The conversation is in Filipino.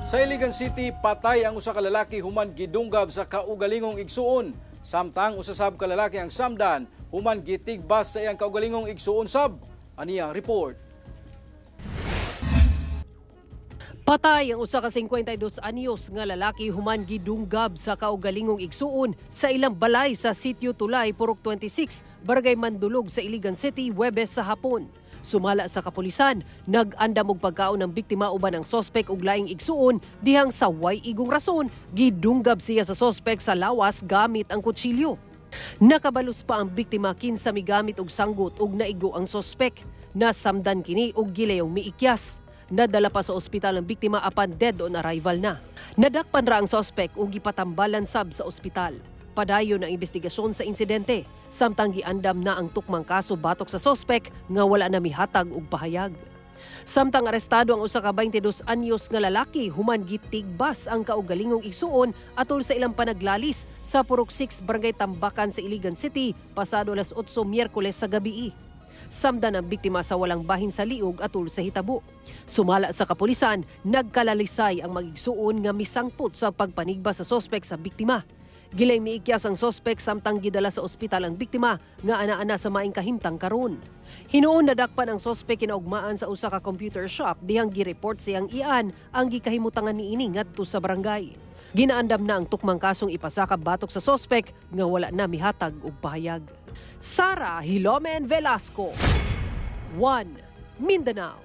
Sa Iligan City, patay ang usa ka lalaki human gidunggab sa kaugalingong igsuon. Samtang usa sab ka lalaki ang samdan human gitigbas sa iyang kaugalingong igsuon sab. Aniyang report. Patay ang usa ka 52 anyos nga lalaki human gidunggab sa kaugalingong igsuon sa ilang balay sa Sitio Tulay, Purok 26, Barangay Mandulog sa Iligan City, Huwebes sa hapon. Sumala sa kapulisan, nag-andam og pagkaon ng biktima uban ang sospek og laing igsuon dihang sa way igong rason gidunggab siya sa sospek sa lawas gamit ang kutsilyo. Nakabalos pa ang biktima kinsa migamit og sanggot ug naigo ang sospek. Nasamdan kini og gilayong miikyas. Nadala pa sa ospital ang biktima apan dead on arrival na. Nadakpan ra ang sospek ug gipatambalan sab sa ospital. Padayon ang investigasyon sa insidente, samtang giandam na ang tukmang kaso batok sa sospek nga wala na mihatag og pahayag. Samtang arestado ang usa ka 22 anyos nga lalaki human gitigbas ang kaugalingong igsuon atol sa ilang panaglalis sa Purok 6 Barangay Tambakan sa Iligan City pasado alas 8 Miyerkules sa gabi. Samdan ang biktima sa walang bahin sa liog atol sa hitabo. Sumala sa kapulisan, nagkalalisay ang mag-igsuon nga misangpot sa pagpanigba sa sospek sa biktima. Gilay miikyas ang sospek samtang gidala sa ospital ang biktima nga ana-ana sa maing kahimtang karon. Hinuon nadakpan ang sospek kinaugmaan sa usa ka computer shop dihang gireport siyang ian ang gikahimutangan niini ngadto sa barangay. Ginaandam na ang tukmang kasong ipasakop batok sa sospek nga wala na mihatag og pahayag. Sara Hilomen Velasco, 1 Mindanao.